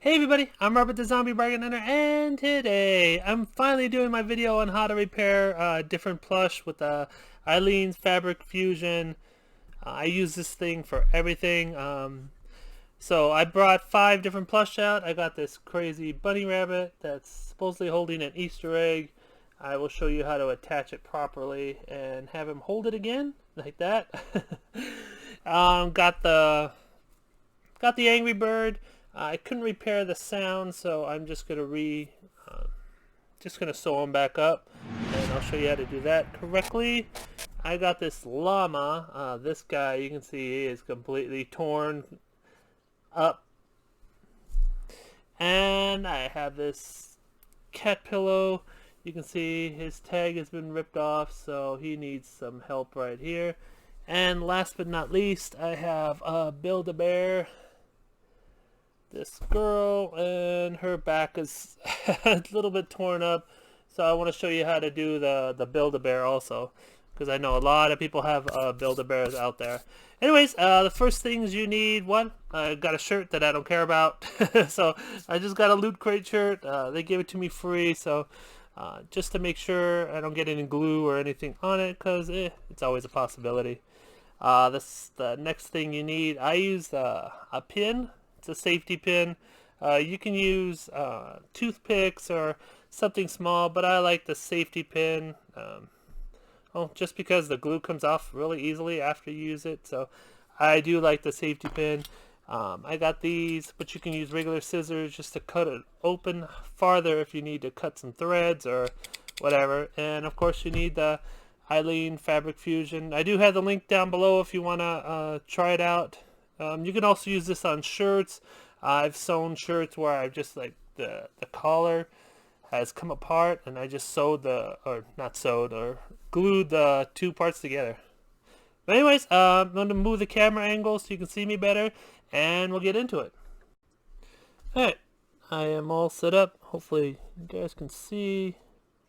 Hey everybody, I'm Robert the Zombiebargainhunter, and today I'm finally doing my video on how to repair different plush with Eileen's Fabric Fusion. I use this thing for everything. So I brought 5 different plush out. I got this crazy bunny rabbit that's supposedly holding an Easter egg. I will show you how to attach it properly and have him hold it again, like that. Got the Angry Bird. I couldn't repair the sound, so I'm just gonna sew them back up, and I'll show you how to do that correctly. I got this llama. This guy, you can see, he is completely torn up, and I have this cat pillow. You can see his tag has been ripped off, so he needs some help right here. And last but not least, I have Build-A-Bear. This girl, and her back is a little bit torn up, so I want to show you how to do the Build-A-Bear also, because I know a lot of people have Build-A-Bears out there. Anyways, the first things you need, I got a shirt that I don't care about. So I just got a Loot Crate shirt. They gave it to me free, so just to make sure I don't get any glue or anything on it, because it's always a possibility. The next thing you need, I use a pin. It's a safety pin. You can use toothpicks or something small, but I like the safety pin. Just because the glue comes off really easily after you use it, so I do like the safety pin. I got these, but you can use regular scissors just to cut it open farther if you need to cut some threads or whatever. And of course you need the Eileen Fabric Fusion. I do have the link down below if you want to try it out. You can also use this on shirts. I've sewn shirts where I've just the collar has come apart, and I just glued the 2 parts together. But anyways, I'm going to move the camera angle so you can see me better, and we'll get into it. Alright, I am all set up. Hopefully you guys can see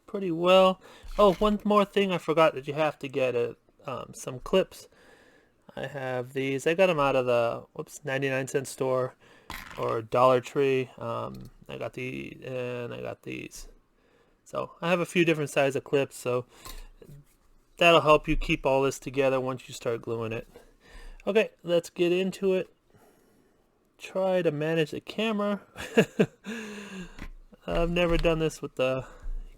pretty well. Oh, one more thing I forgot, that you have to get some clips. I have these. I got them out of the 99-cent store or Dollar Tree. I got these, and I got these. So I have a few different sizes of clips, so that'll help you keep all this together once you start gluing it. Okay, let's get into it. Try to manage the camera. I've never done this with the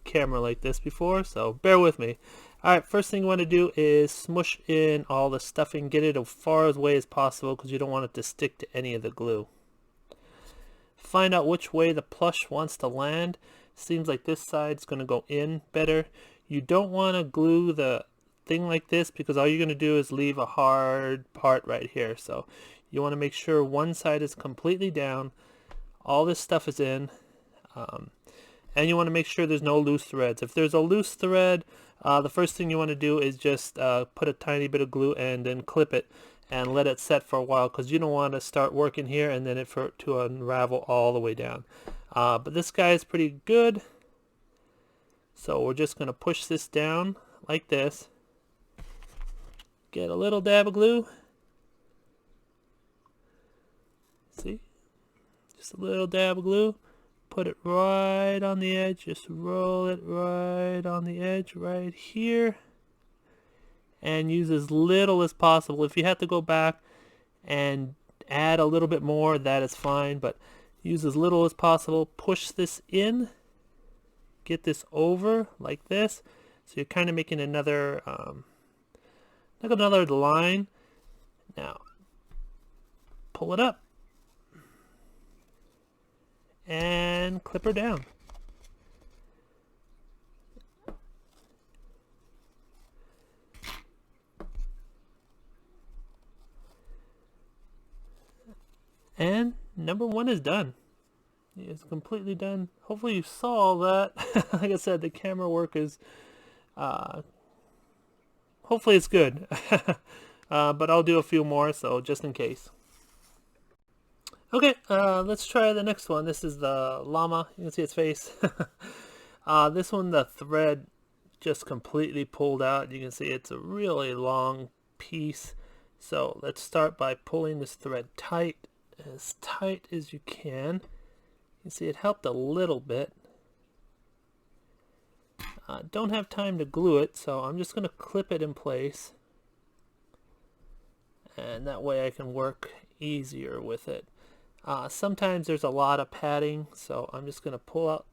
camera like this before, so bear with me. Alright, first thing you want to do is smush in all the stuffing. Get it as far away as possible because you don't want it to stick to any of the glue. Find out which way the plush wants to land. Seems like this side's going to go in better. You don't want to glue the thing like this because all you're going to do is leave a hard part right here. So you want to make sure one side is completely down. All this stuff is in. And you want to make sure there's no loose threads. If there's a loose thread, the first thing you want to do is just put a tiny bit of glue and then clip it and let it set for a while, because you don't want to start working here and then for it to unravel all the way down. But this guy is pretty good. So we're just going to push this down like this. Get a little dab of glue. See? Just a little dab of glue. Put it right on the edge, just roll it right on the edge right here, and use as little as possible. If you have to go back and add a little bit more, that is fine, but use as little as possible. Push this in, get this over like this, so you're kind of making another another line. Now pull it up and clip her down. And number 1 is done. It's completely done. Hopefully you saw all that. Like I said, the camera work is hopefully it's good. But I'll do a few more, so just in case. Okay, let's try the next one. This is the llama. You can see its face. This one, the thread just completely pulled out. You can see it's a really long piece. So let's start by pulling this thread tight as you can. You see it helped a little bit. Don't have time to glue it, so I'm just going to clip it in place. And that way I can work easier with it. Sometimes there's a lot of padding, so I'm just going to pull out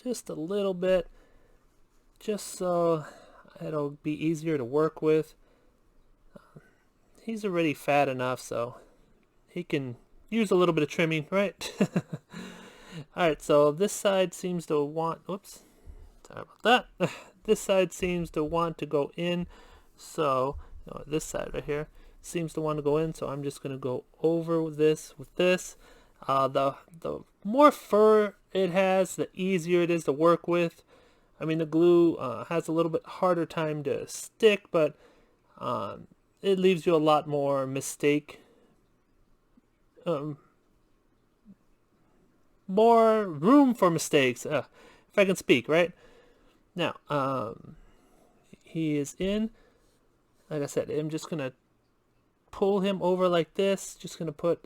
just a little bit, just so it'll be easier to work with. He's already fat enough, so he can use a little bit of trimming, right? Alright, so this side seems to want, oops, sorry about that. This side seems to want to go in, so this side right here seems to want to go in, so I'm just going to go over this with this. The more fur it has, the easier it is to work with. I mean, the glue has a little bit harder time to stick, but it leaves you a lot more mistake. More room for mistakes, if I can speak, right? Now, he is in. Like I said, I'm just going to pull him over like this. Just going to put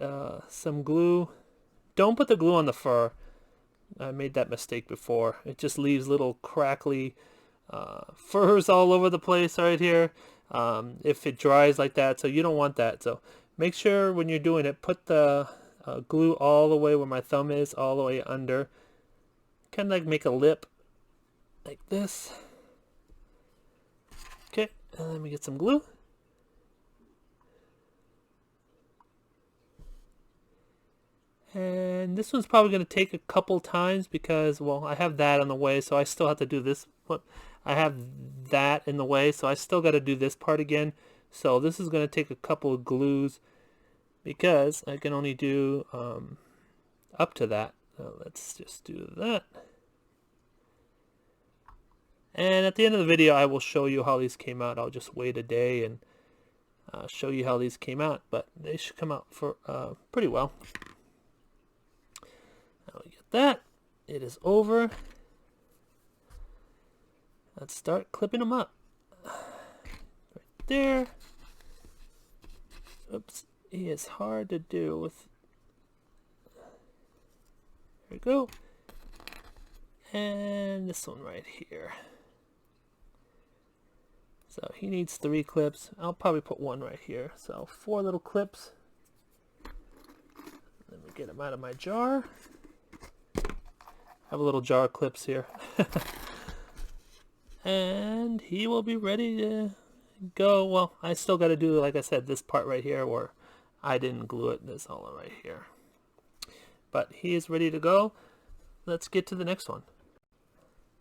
some glue. Don't put the glue on the fur. I made that mistake before. It just leaves little crackly furs all over the place right here if it dries like that, so you don't want that. So make sure when you're doing it, put the glue all the way where my thumb is, all the way under. Kind of like make a lip like this. Okay, and let me get some glue. And this one's probably going to take a couple times because, well, I have that in the way, so I still have to do this. I have that in the way, so I still got to do this part again. So this is going to take a couple of glues because I can only do up to that. So let's just do that. And at the end of the video, I will show you how these came out. I'll just wait a day and show you how these came out, but they should come out for pretty well. Now we get that. It is over. Let's start clipping them up. Right there. Oops, he is hard to do with. There we go. And this one right here. So he needs 3 clips. I'll probably put 1 right here. So 4 little clips. Let me get them out of my jar. I have a little jar of clips here. And he will be ready to go. Well, I still got to do, like I said, this part right here where I didn't glue it. This all right here. But he is ready to go. Let's get to the next one.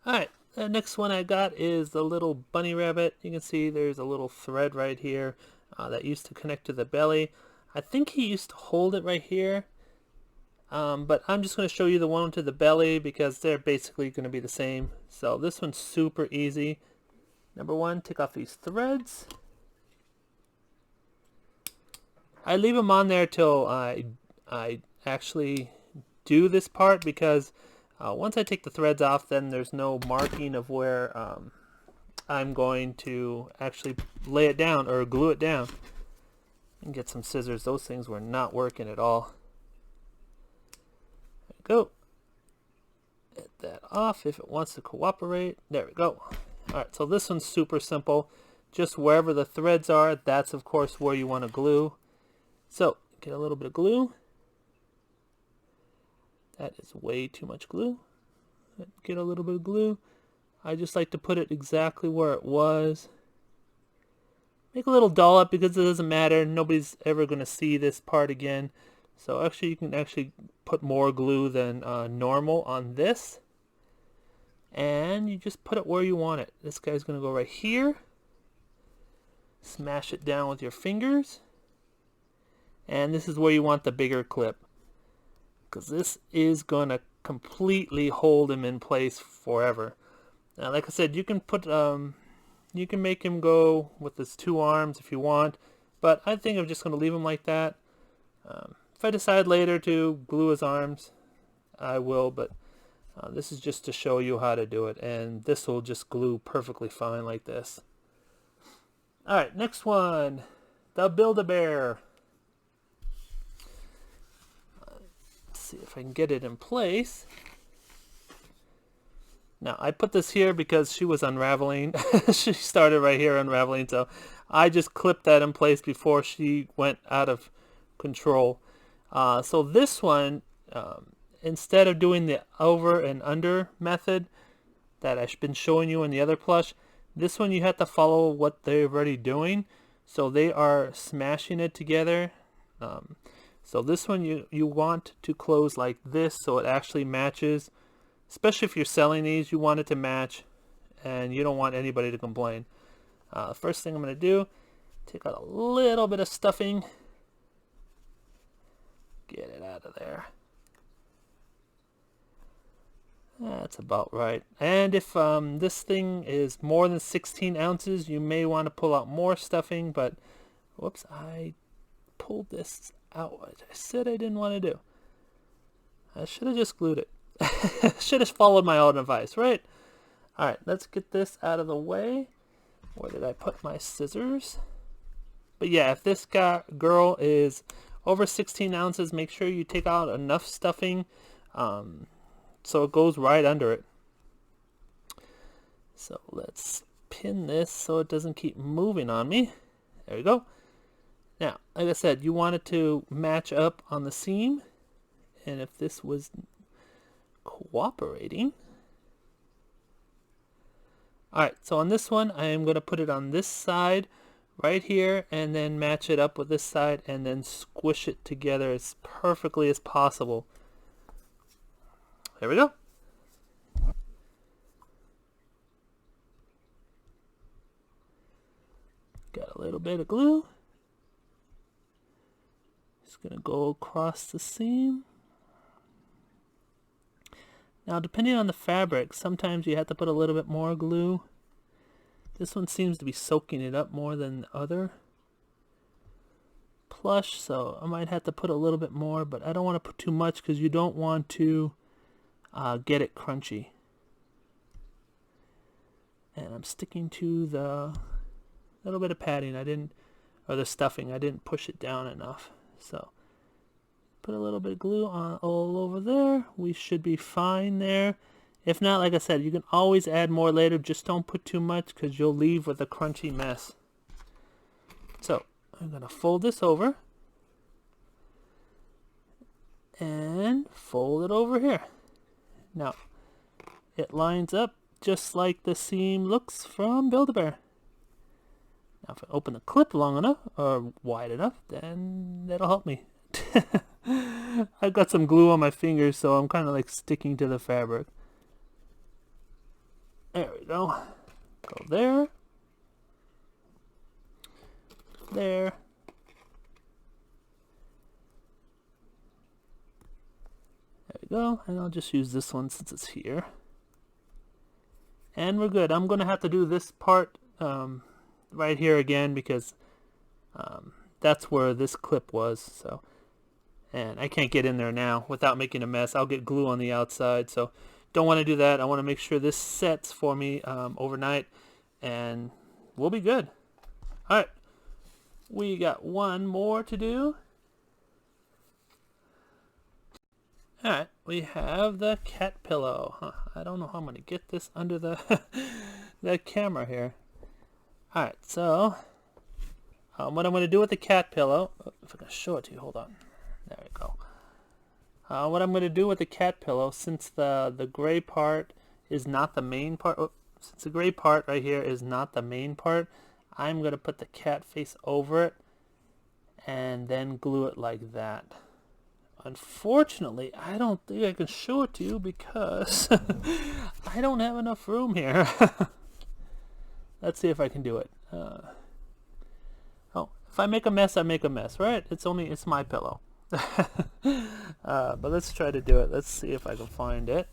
Alright, the next one I got is the little bunny rabbit. You can see there's a little thread right here that used to connect to the belly. I think he used to hold it right here. But I'm just going to show you the one to the belly because they're basically going to be the same. So this one's super easy. Number 1, take off these threads. I leave them on there till I actually do this part because once I take the threads off, then there's no marking of where I'm going to actually lay it down or glue it down. And get some scissors. Those things were not working at all. Go. Get that off if it wants to cooperate. There we go. Alright, so this one's super simple. Just wherever the threads are, that's of course where you want to glue. So, get a little bit of glue. That is way too much glue. Get a little bit of glue. I just like to put it exactly where it was. Make a little dollop because it doesn't matter. Nobody's ever going to see this part again. So actually you can actually put more glue than normal on this. And you just put it where you want it. This guy's going to go right here. Smash it down with your fingers. And this is where you want the bigger clip. Because this is going to completely hold him in place forever. Now like I said, you can put you can make him go with his 2 arms if you want. But I think I'm just going to leave him like that. If I decide later to glue his arms, I will, but this is just to show you how to do it, and this will just glue perfectly fine like this. Alright, next one, the Build-A-Bear. Let's see if I can get it in place. Now, I put this here because she was unraveling. She started right here unraveling, so I just clipped that in place before she went out of control. So this one, instead of doing the over and under method that I've been showing you in the other plush, this one you have to follow what they're already doing. So they are smashing it together. So this one you want to close like this so it actually matches. Especially if you're selling these, you want it to match and you don't want anybody to complain. First thing I'm going to do, take out a little bit of stuffing. Get it out of there. That's about right. And if this thing is more than 16 ounces, you may want to pull out more stuffing, but whoops, I pulled this out. I said I didn't want to do. I should have just glued it. Should have followed my own advice, right? Alright, let's get this out of the way. Where did I put my scissors? But yeah, if this girl is over 16 ounces, make sure you take out enough stuffing so it goes right under it. So let's pin this so it doesn't keep moving on me. There we go. Now, like I said, you want it to match up on the seam. And if this was cooperating. Alright, so on this one I am going to put it on this side right here and then match it up with this side and then squish it together as perfectly as possible. There we go. Got a little bit of glue. Just going to go across the seam. Now, depending on the fabric, sometimes you have to put a little bit more glue. This one seems to be soaking it up more than the other plush, so I might have to put a little bit more, but I don't want to put too much because you don't want to get it crunchy. And I'm sticking to the little bit of padding. Or the stuffing. I didn't push it down enough. So put a little bit of glue on all over there. We should be fine there. If not, like I said, you can always add more later. Just don't put too much because you'll leave with a crunchy mess. So I'm going to fold this over. And fold it over here. Now, it lines up just like the seam looks from Build-A-Bear. Now, if I open the clip long enough, or wide enough, then that'll help me. I've got some glue on my fingers, so I'm kind of like sticking to the fabric. There we go. Go there. There. There we go. And I'll just use this one since it's here. And we're good. I'm going to have to do this part right here again because that's where this clip was. So, and I can't get in there now without making a mess. I'll get glue on the outside, so don't want to do that. I want to make sure this sets for me overnight, and we'll be good. All right, we got one more to do. All right, we have the cat pillow. I don't know how I'm going to get this under the the camera here. All right, so what I'm going to do with the cat pillow, if I can show it to you, hold on. There we go. What I'm going to do with the cat pillow, since the gray part is not the main part, since the gray part right here is not the main part, I'm going to put the cat face over it and then glue it like that. Unfortunately, I don't think I can show it to you because I don't have enough room here. Let's see if I can do it. Oh, if I make a mess, I make a mess, right? It's my pillow. But let's try to do it. Let's see if I can find it.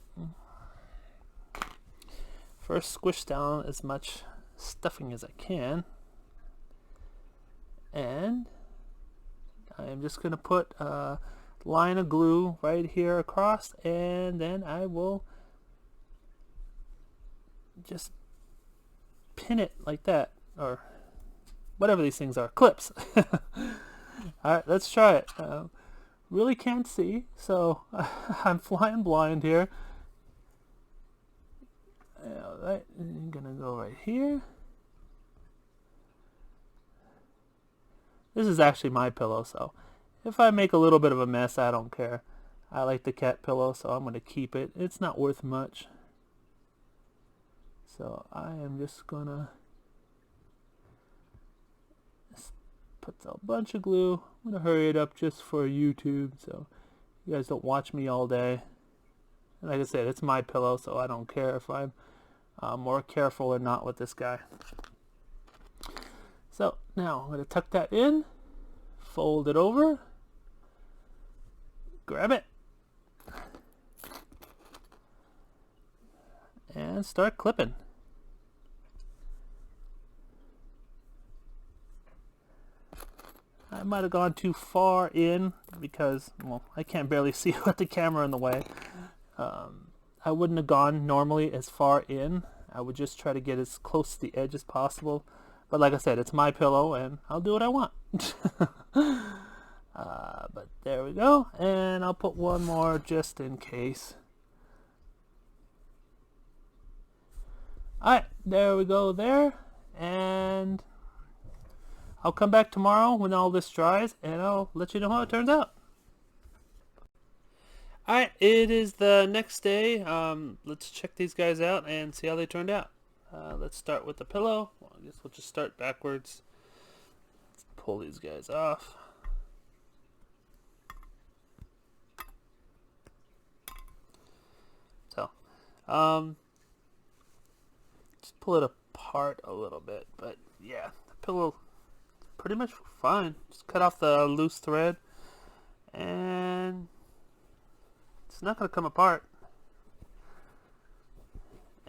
First, squish down as much stuffing as I can. And I'm just going to put a line of glue right here across, and then I will just pin it like that, or whatever these things are, clips. Alright, let's try it. really can't see, so I'm flying blind here. Alright, I'm gonna go right here. This is actually my pillow, so if I make a little bit of a mess, I don't care. I like the cat pillow, so I'm gonna keep it. It's not worth much. So I am just gonna put a bunch of glue. I'm gonna hurry it up just for YouTube, so you guys don't watch me all day. And like I said, it's my pillow, so I don't care if I'm more careful or not with this guy. So now I'm going to tuck that in, fold it over, grab it, and start clipping. I might have gone too far in because, well, I can't barely see with the camera in the way. I wouldn't have gone normally as far in. I would just try to get as close to the edge as possible. But like I said, it's my pillow and I'll do what I want. But there we go. And I'll put one more just in case. Alright, there we go there. And I'll come back tomorrow when all this dries and I'll let you know how it turns out. Alright, it is the next day. Let's check these guys out and see how they turned out. Let's start with the pillow. Well, I guess we'll just start backwards. Let's pull these guys off. So, just pull it apart a little bit. But yeah, the pillow is pretty much fine. Just cut off the loose thread and it's not going to come apart.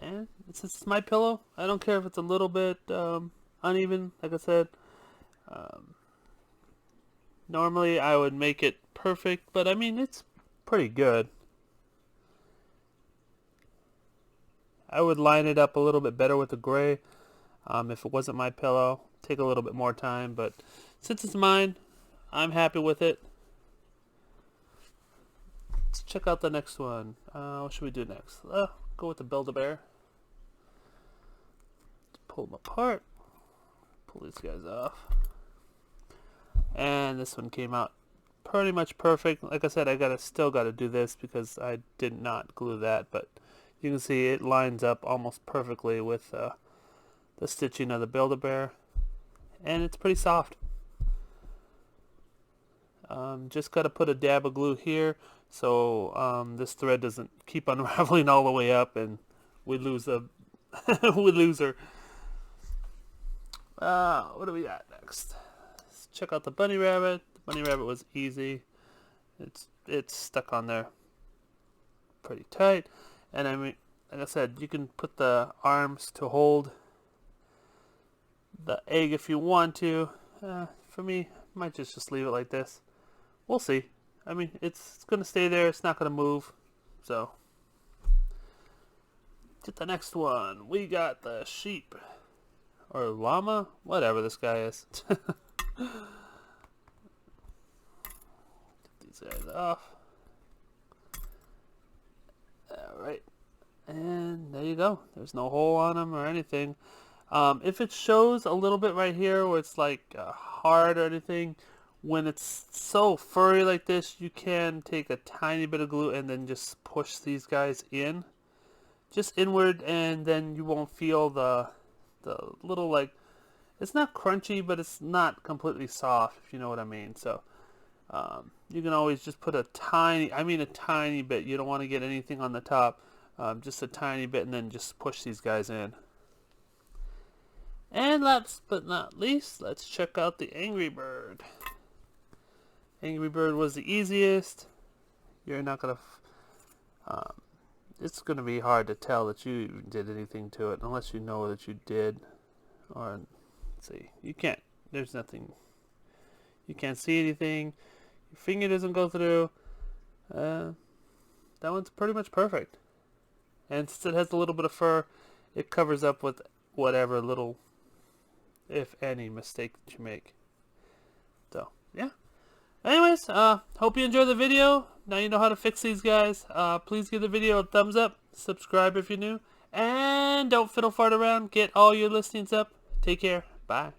And since it's my pillow, I don't care if it's a little bit uneven. Like I said, normally I would make it perfect, but I mean, it's pretty good. I would line it up a little bit better with the gray if it wasn't my pillow. Take a little bit more time, but since it's mine, I'm happy with it. Let's check out the next one. What should we do next? Go with the Build-A-Bear. Pull them apart. Pull these guys off. And this one came out pretty much perfect. Like I said, I still gotta do this because I did not glue that, but you can see it lines up almost perfectly with the stitching of the Build-A-Bear, and it's pretty soft. Just gotta put a dab of glue here so this thread doesn't keep unraveling all the way up and we lose the we lose her. What do we got next? Let's check out the bunny rabbit. The bunny rabbit was easy. It's stuck on there pretty tight, and I mean, like I said, you can put the arms to hold the egg if you want to. For me, I might just leave it like this. We'll see. I mean, it's going to stay there. It's not going to move. So, get the next one. We got the sheep. Or llama? Whatever this guy is. Get these guys off. Alright. And there you go. There's no hole on them or anything. If it shows a little bit right here where it's like hard or anything, when it's so furry like this, you can take a tiny bit of glue and then just push these guys in. Just inward, and then you won't feel the little, like, it's not crunchy, but it's not completely soft, if you know what I mean. So you can always just put a tiny bit. You don't want to get anything on the top. Just a tiny bit, and then just push these guys in. And last but not least, let's check out the Angry Bird. Angry Bird was the easiest. You're not gonna it's gonna be hard to tell that you even did anything to it unless you know that you did. Or let's see, you can't, there's nothing, you can't see anything, your finger doesn't go through. That one's pretty much perfect, and since it has a little bit of fur, it covers up with whatever little, if any, mistake that you make. So yeah. Anyways, hope you enjoyed the video. Now you know how to fix these guys. Please give the video a thumbs up. Subscribe if you're new. And don't fiddle fart around. Get all your listings up. Take care. Bye.